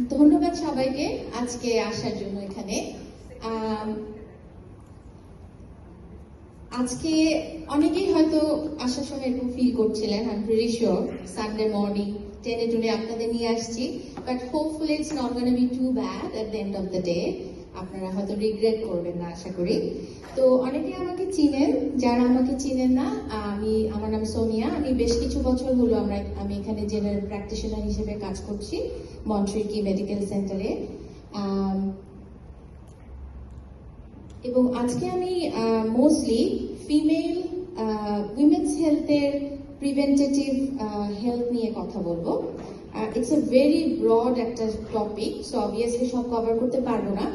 ধন্যবাদ সবাইকে আজকে আসার জন্য এখানে। আজকে অনেকেই হয়তো আসার সময় এরকম ফিল করছিলেন, I am pretty sure Sunday morning টেনে টুনে আপনাদের নিয়ে আসছি, but hopefully it's not gonna be too bad at the end of the day. আপনারা হয়তো রিগ্রেট করবেন না আশা করি। তো অনেকেই আমাকে চিনেন, যারা আমাকে চিনেন না, আমার নাম সোনিয়া। আমি বেশ কিছু বছর হলো আমি এখানে জেনারেল প্র্যাকটিশনার হিসেবে কাজ করছি মন্ট্রিকি মেডিকেল সেন্টারে। এবং আজকে আমি মোস্টলি ফিমেল উইমেন্স হেলথের প্রিভেন্টেটিভ হেলথ নিয়ে কথা বলবো। ইটস এ ভেরি ব্রড একটা টপিক, সো অবভিয়াসলি সব কভার করতে পারবো না।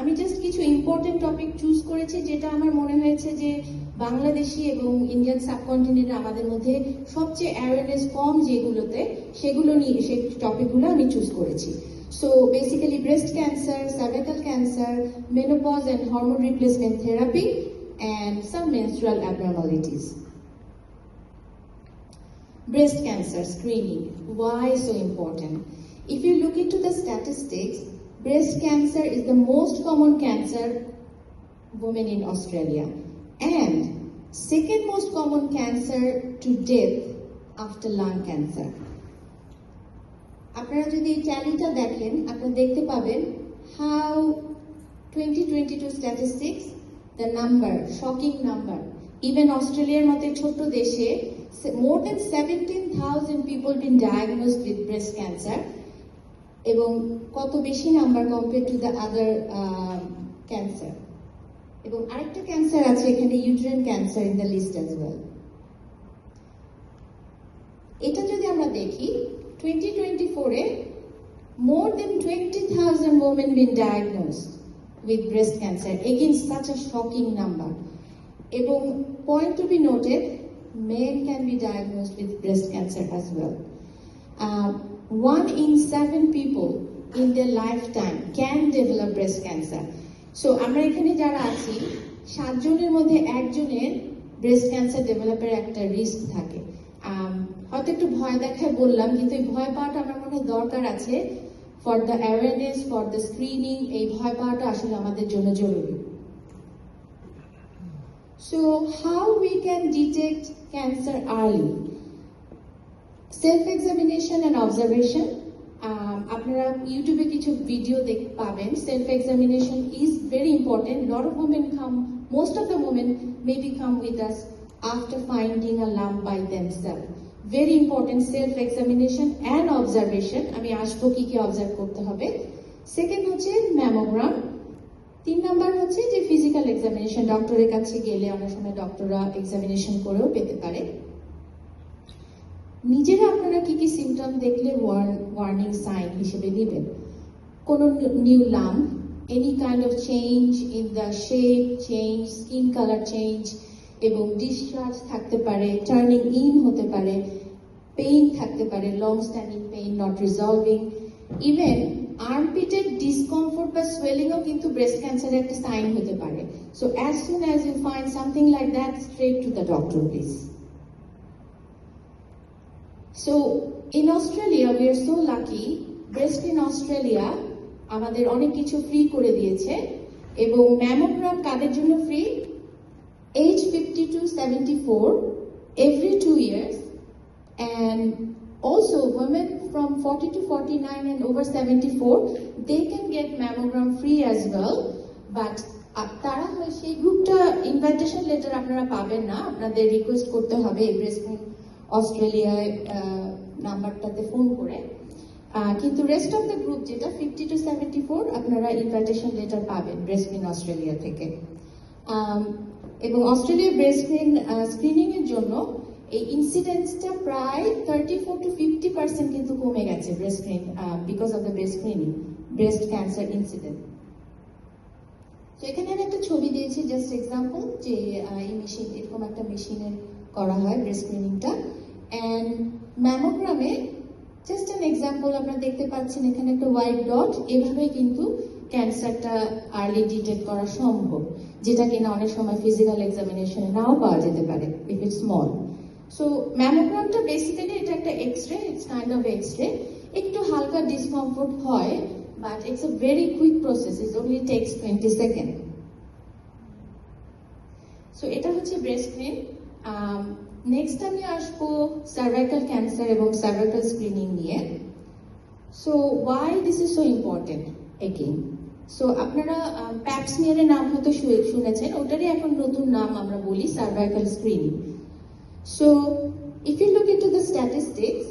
আমি জাস্ট কিছু ইম্পর্টেন্ট টপিক চুজ করেছি যেটা আমার মনে হয়েছে যে বাংলাদেশি এবং ইন্ডিয়ান সাবকন্টিনেন্টে আমাদের মধ্যে সবচেয়ে অ্যাওয়ারনেস কম যেগুলোতে, সেগুলো নিয়ে সেই টপিকগুলো আমি চুজ করেছি। So basically breast cancer, cervical cancer, menopause and hormone replacement therapy, and some menstrual abnormalities. Breast cancer screening, why so important? If you look into the statistics, breast cancer is the most common cancer women in Australia, and second most common cancer to death after lung cancer. আপনারা যদি এই ট্যালিটা দেখেন, আপনারা দেখতে পাবেন how 2022 statistics, the number, shocking number. Even অস্ট্রেলিয়ার মতো ছোট্ট দেশে more than 17,000 people been diagnosed with breast cancer, এবং কত বেশি number compare to the other cancer. এবং আরেকটা ক্যান্সার আছে এখানে, uterine cancer in the list as well. এটা যদি আমরা দেখি 2024 more than 20,000 women been diagnosed with breast cancer, again such a shocking number. এবং point to be noted, men can be diagnosed with breast cancer as well. 1 in 7 people in their lifetime can develop breast cancer. So আমরা এখানে যারা আছি 7 জনের মধ্যে 1 জনের breast cancer ডেভেলপের একটা risk থাকে। হয়তো একটু ভয় দেখায় বললাম, কিন্তু এই ভয় পাওয়াটা আমার মনে হয় দরকার আছে for the awareness, for the screening. এই ভয় পাওয়াটা আসলে আমাদের জন্য জরুরি। So how we can detect cancer early? Self examination and observation. আপনারা ইউটিউবে কিছু ভিডিও পাবেন। Self examination is very important. Lot of women come, most of the women maybe come with us after finding a lump by themselves. Very important, self-examination and observation. আমি আসবো কি কি observe করতে হবে। সেকেন্ড হচ্ছে mammogram. 3 number হচ্ছে যে physical examination, ডক্টরের কাছে গেলে অনেক সময় ডক্টররা এক্সামিনেশন করেও পেতে পারে। নিজেরা আপনারা কি কি সিমটম দেখলে ওয়ার্নিং সাইন হিসেবে নেবেন? কোনো new lump, any kind of change in the shape, change, skin colour change, এবং ডিসচার্জ থাকতে পারে, টার্নিং ইন হতে পারে, পেইন থাকতে পারে, long standing pain not resolving, even আর্মপিটের ডিসকমফোর্ট বা সোয়েলিংও কিন্তু ব্রেস্ট ক্যান্সারের একটা সাইন হতে পারে। So as soon as you find something like that, straight to the doctor please. So in Australia we are so lucky, breast in Australia আমাদের অনেক কিছু ফ্রি করে দিয়েছে। এবং ম্যামোগ্রাম কাদের জন্য free? age 50 to 74 every 2 years, and also women from 40 to 49 and over 74, they can get mammogram free as well. But তারা সেই গ্রুপটা ইনভাইটেশন লেটার আপনারা পাবেন না, আপনাদের রিকোয়েস্ট করতে হবে ব্রেস্ট অস্ট্রেলিয়ায় নাম্বারটাতে ফোন করে। কিন্তু রেস্ট অফ দ্য গ্রুপ যেটা 50 to 74, আপনারা ইনভাইটেশন লেটার পাবেন ব্রেস্ট অস্ট্রেলিয়া থেকে। এবং অস্ট্রেলিয়া ব্রেস্ট স্ক্রিনিং এর জন্য এই ইনসিডেন্সটা প্রায় 34 to 50% কিন্তু কমে গেছে breast because of the breast screening, breast cancer incident. তো এখানে আমি একটা ছবি দিয়েছি জাস্ট এক্সাম্পল, যে এই মেশিন, এরকম একটা মেশিনে করা হয় ব্রেস্ট স্ক্রিনিংটা। অ্যান্ড ম্যামোগ্রামে জাস্ট অ্যান এক্সাম্পল আপনারা দেখতে পাচ্ছেন এখানে একটা হোয়াইট ডট, এভাবেই কিন্তু ক্যান্সারটা আর্লি ডিটেক্ট করা সম্ভব, যেটা কিনা অনেক সময় ফিজিক্যাল এক্সামিনেশনে নাও পাওয়া যেতে পারে ইফ ইটস স্মল। সো ম্যামোগ্রামটা বেসিক্যালি এটা একটা X ray, it's kind of X ray. একটু হালকা ডিসকমফোর্ট হয়, but it's a very quick process, it only tax 20 second. So এটা হচ্ছে ব্রেস্ট পেন। নেক্সট আমি আসবো সার্ভাইকাল ক্যান্সার এবং সার্ভাইকাল স্ক্রিনিং নিয়ে। So why this is so important again. So আপনারা প্যাপস্মিয়ারের নাম হয়তো শুনেছেন, ওটারই এখন নতুন নাম আমরা বলি cervical screening. So if you look into the statistics,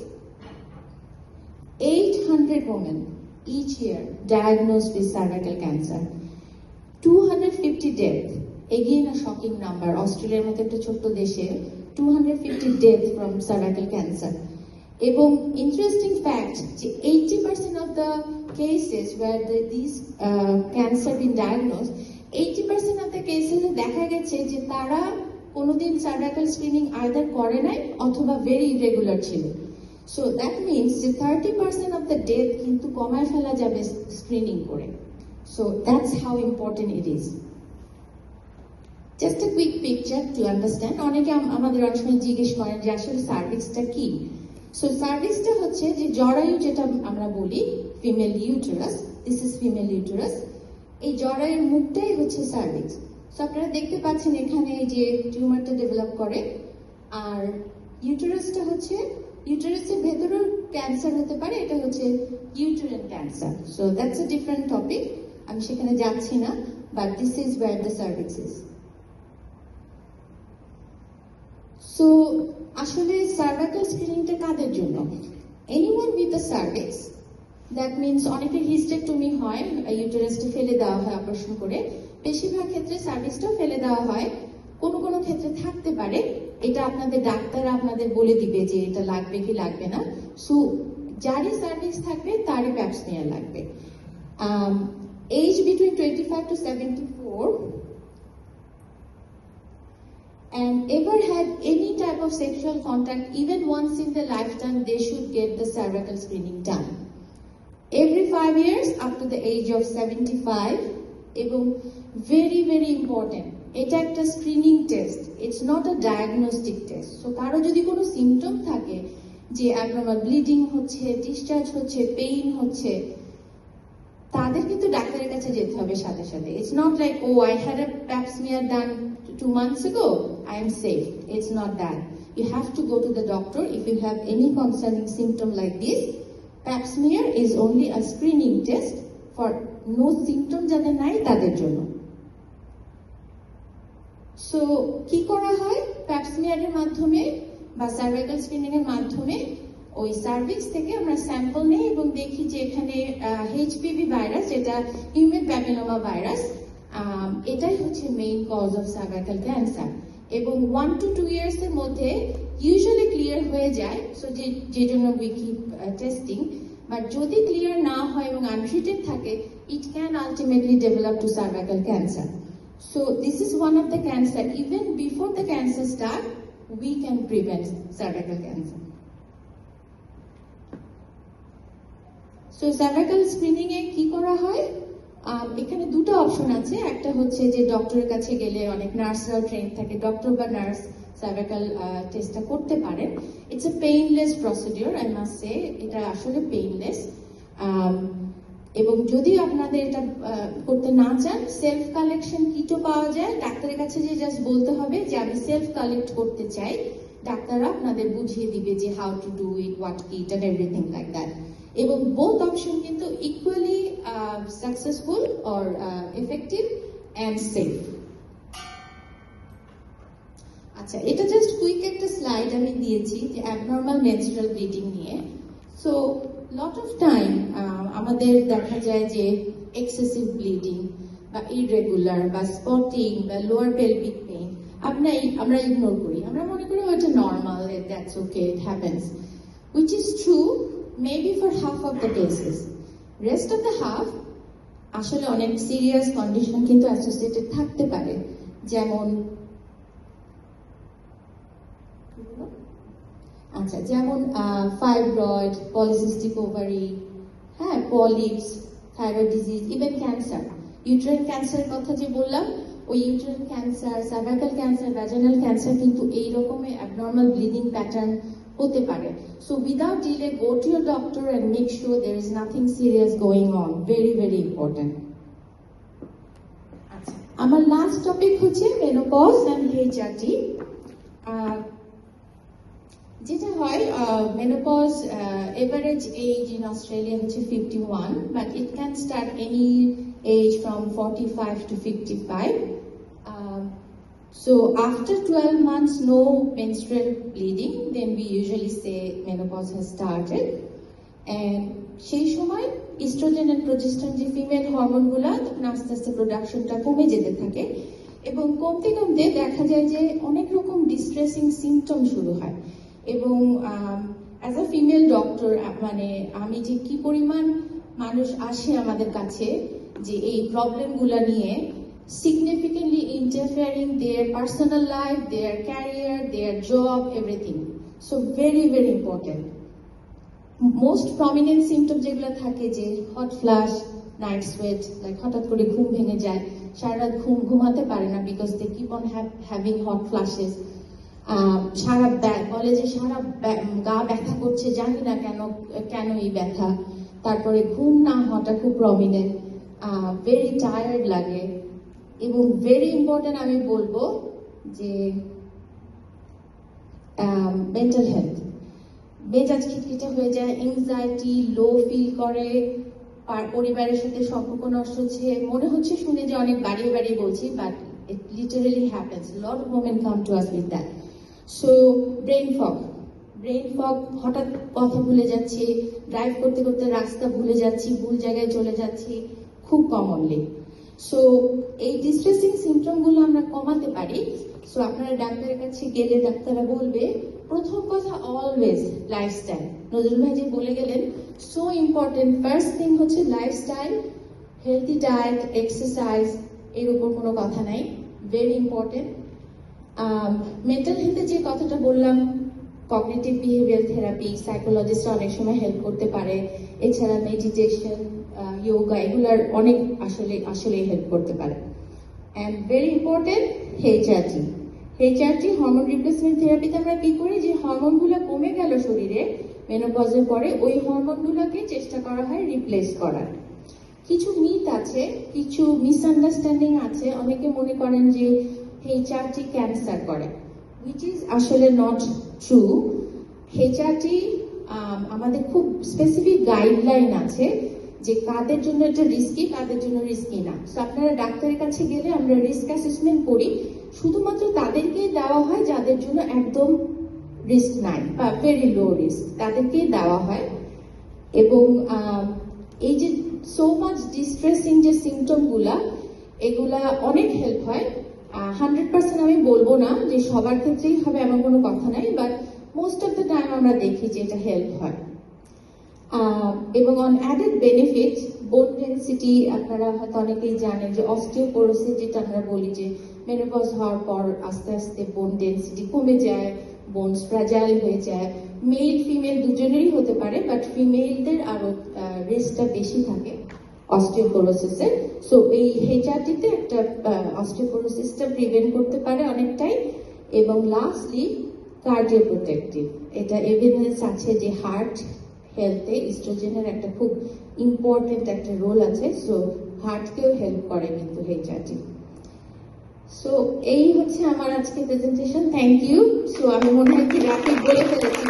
800 women each year diagnosed with cervical cancer, 250 deaths, again a shocking number, Australia's মতো একটা ছোট্ট দেশে 250 deaths from cervical cancer. এবং interesting fact যে 80% of the cases where these cancer been diagnosed, 80% of the cases দেখা গেছে যে তারা কোনোদিন সার্ভাইকাল স্ক্রিনিং আইদার করে নাই অথবা ভেরি ইরেগুলার ছিল। সো দ্যাট মিনস যে 30% অফ দ্য ডেথ কিন্তু কমায় ফেলা যাবে স্ক্রিনিং করে। So that's how important it is. Just a quick picture to understand. অনেকে আমাদের অনেক সময় জিজ্ঞেস করেন যে আসলে সার্ভিক্সটা কি। সো সার্ভিক্সটা হচ্ছে যে জরায়ু, যেটা আমরা বলি female uterus, this is female uterus, এই জরায়ুর মুখটাই হচ্ছে সার্ভিক্স। সো আপনারা দেখতে পাচ্ছেন এখানে যে টিউমারটা ডেভেলপ করে, আর ইউটেরাসটা হচ্ছে, ইউটেরাসের ভেতরেও ক্যান্সার হতে পারে, এটা হচ্ছে uterine cancer. So that's a different topic, আমি সেখানে যাচ্ছি না, but this is wire the cervix is. So আসলে সার্ভাইকাল স্ক্রিনিংটা কাদের জন্য? Anyone with the cervix, that means অনেকের হিস্টেক্টমি হয়, ইউটেরাসটা ফেলে দেওয়া হয় অপারেশন করে, বেশিরভাগ ক্ষেত্রে সার্ভিসটাও ফেলে দেওয়া হয়, কোনো কোনো ক্ষেত্রে থাকতে পারে, এটা আপনাদের ডাক্তার আপনাদের বলে দিবে যে এটা লাগবে কি লাগবে না। সো যারই সার্ভিস থাকবে তারই প্যাপস্মিয়ার লাগবে। Age between 25 to 74 and ever had any type of sexual contact even once in their lifetime, they should get the cervical screening done every 5 years up to the age of 75. এবং very very important, এটা একটা screening test, it's not a diagnostic test. So কারো যদি কোনো symptom থাকে যে abnormal bleeding হচ্ছে, discharge হচ্ছে, পেইন হচ্ছে, তাদের কিন্তু ডাক্তারের কাছে যেতে হবে সাথে সাথে। It's not like oh I had a pap smear done 2 months ago, I am safe. It's not that. You have to go to the doctor if you have any concerning symptom like this. Pap smear is only a screening test for no symptom যাদের নাই তাদের জন্য। So কি করা হয় প্যাপ স্মিয়ারের মাধ্যমে বা cervical screening এর মাধ্যমে? ওই সার্ভিক্স থেকে আমরা স্যাম্পল নেই এবং দেখি যে এখানে এইচপিভি ভাইরাস, যেটা হিউম্যান প্যাপিলোমা ভাইরাস, এটাই হচ্ছে main cause of cervical cancer. এবং 1 to 2 years এর মধ্যে ইউজুয়ালি ক্লিয়ার হয়ে যায়, সো যে জন্য উই কিপ টেস্টিং। বাট যদি ক্লিয়ার না হয় এবং আনট্রিটেড থাকে, it can ultimately develop to cervical cancer. So this is one of the cancer, even before the cancer start, we can prevent cervical cancer. So cervical screening এ কি করা হয়? এখানে দুটো অপশন আছে, একটা হচ্ছে যে ডক্টরের কাছে গেলে অনেক নার্সরা ট্রেন থাকে, ডক্টর বা নার্স সার্ভাইকাল টেস্টটা করতে পারেন। It's a painless procedure, I must say, এটা আসলে পেইনলেস। এবং যদি আপনাদের এটা করতে না চান, সেলফ কালেকশন কিটও পাওয়া যায়, ডাক্তারের কাছে যে জাস্ট বলতে হবে যে আমি সেলফ কালেক্ট করতে চাই, ডাক্তাররা আপনাদের বুঝিয়ে দিবে যে how to do it, what kit and everything like that. এবং বোথ অপশন কিন্তু equally successful or effective and safe. আচ্ছা, এটা জাস্ট কুইক একটা স্লাইড আমি দিয়েছি যে অ্যাবনর্মাল মেনস্ট্রুয়াল ব্লিডিং নিয়ে। সো লট অফ টাইম আমাদের দেখা যায় যে এক্সেসিভ ব্লিডিং বা ইরেগুলার বা স্পটিং বা লোয়ার পেলভিক পেইন আমরা ইগনোর করি, আমরা মনে করি ওটা normal, that's okay, it happens, which is true maybe for half of the cases. Rest of the half আসলে অনেক সিরিয়াস কন্ডিশন কিন্তু অ্যাসোসিয়েটেড থাকতে পারে, যেমন ফাইব্রয়েড, পলিসিস্টিক ওভারি, হ্যাঁ, polyps, thyroid disease, even cancer. Uterine ক্যান্সারের কথা যে বললাম, ওই uterine cancer, cervical cancer, vaginal cancer কিন্তু এই রকমের অ্যাবনর্মাল ব্লিডিং প্যাটার্ন হতে পারে। So without delay go to your doctor and make sure there is nothing serious going on, very very important. আচ্ছা, আমার লাস্ট টপিক হচ্ছে মেনোপজ অ্যান্ড HRT। যেটা হয়, menopause average age in Australia হচ্ছে 51, but it can start any age from 45 to 55. So after 12 months, no menstrual bleeding, then we usually say menopause has started. And সেই সময় oestrogen and progesterone যে female হরমোনগুলো তখন আস্তে আস্তে প্রোডাকশনটা কমে যেতে থাকে, এবং কমতে কমতে দেখা যায় যে অনেক রকম ডিস্ট্রেসিং সিমটম শুরু হয়। এবং অ্যাজ আ ফিমেল ডক্টর, মানে আমি যে কি পরিমাণ মানুষ আসে আমাদের কাছে যে এই প্রবলেমগুলো নিয়ে, significantly interfering their personal life, their career, their job, everything. So very very important. Most prominent symptom যেগুলো থাকে যে hot flush, night sweat, like হঠাৎ করে ঘুম ভেঙে যায়, সারা রাত ঘুমাতে পারে না because they keep on having hot flushes. বলে যে সারা গা ব্যথা করছে, জানি না কেন এই ব্যথা। তারপরে ঘুম না হওয়াটা খুব প্রমিনেন্ট, ভেরি টায়ার্ড লাগে। এবং ভেরি ইম্পর্টেন্ট আমি বলবো যে মেন্টাল হেলথ, মেজাজ খিটখিটে হয়ে যায়, এংজাইটি, লো ফিল করে, পরিবারের সাথে সম্পর্ক নষ্ট হচ্ছে, মনে হচ্ছে শুনে যে অনেক বাড়িয়ে বাড়িয়ে বলছি, but it literally happens, lot of women come to us with that. So brain fog, হঠাৎ কথা ভুলে যাচ্ছি, ড্রাইভ করতে করতে রাস্তা ভুলে যাচ্ছি, ভুল জায়গায় চলে যাচ্ছি, খুব কমনলি। সো এই ডিস্ট্রেসিং সিমটমগুলো আমরা কমাতে পারি। সো আপনারা ডাক্তারের কাছে গেলে ডাক্তাররা বলবে প্রথম কথা অলওয়েজ লাইফস্টাইল। নজরুল ভাই যে বলে গেলেন, সো ইম্পর্টেন্ট, ফার্স্ট থিং হচ্ছে লাইফস্টাইল, হেলদি ডায়েট, এক্সারসাইজ, এর উপর কোনো কথা নাই, ভেরি ইম্পর্টেন্ট। মেন্টাল হেলথে যে কথাটা বললাম, কগনিটিভ বিহেভিয়ার থেরাপি, সাইকোলজিস্ট অনেক সময় হেল্প করতে পারে। এছাড়া মেডিটেশন, যোগা, এগুলার অনেক আসলে হেল্প করতে পারে। And very important HRT, hormone replacement থেরাপিতে আমরা কি করি, যে হরমোনগুলো কমে গেল শরীরে মেনোপজের পরে, ওই হরমোনগুলোকে চেষ্টা করা হয় রিপ্লেস করার। কিছু মিথ আছে, কিছু মিসআন্ডারস্ট্যান্ডিং আছে। অনেকে মনে করেন যে HRT ক্যান্সার করে, which is আসলে নট ট্রু। HRT আমাদের খুব স্পেসিফিক গাইডলাইন আছে যে কাদের জন্য এটা রিস্কি, কাদের জন্য রিস্কি না। তো আপনারা ডাক্তারের কাছে গেলে আমরা রিস্ক অ্যাসেসমেন্ট করি, শুধুমাত্র তাদেরকেই দেওয়া হয় যাদের জন্য একদম রিস্ক নাই বা ভেরি লো রিস্ক, তাদেরকেই দেওয়া হয়। এবং এই যে সো মাচ ডিস্ট্রেসিং যে সিমটমগুলা, এগুলা অনেক হেল্প হয়। 100% আমি বলবো না যে সবার ক্ষেত্রেই হবে, এমন কোনো কথা নাই, but most of the time আমরা দেখি যে এটা হেল্প হয়। এবং অন অ্যাডেড বেনিফিট, বোন ডেন্সিটি, আপনারা হয়তো অনেকেই জানেন যে অস্টিওপোরোসিস, যেটা আমরা বলি যে মেনোপজ হওয়ার পর আস্তে আস্তে বোন ডেন্সিটি কমে যায়, বোনস ফ্র্যাজাইল হয়ে যায়। মেল ফিমেল দুজনেরই হতে পারে, বাট ফিমেলদের আরো রিস্কটা বেশি থাকে অস্টিওপোরোসিসের। সো এই HRT-তে একটা অস্টিওপোরোসিসটা প্রিভেন্ট করতে পারে অনেকটাই। এবং লাস্টলি কার্ডিওপ্রোটেক্টিভ, এটা এভিডেন্স আছে যে হার্ট হেলথে ইস্ট্রোজেনের একটা খুব ইম্পর্টেন্ট একটা রোল আছে। সো হার্টকেও হেল্প করে কিন্তু HRT। সো এই হচ্ছে আমার আজকে প্রেজেন্টেশন, থ্যাংক ইউ। সো আমি মনে হয় কি রাফি বলে ফেলেছি।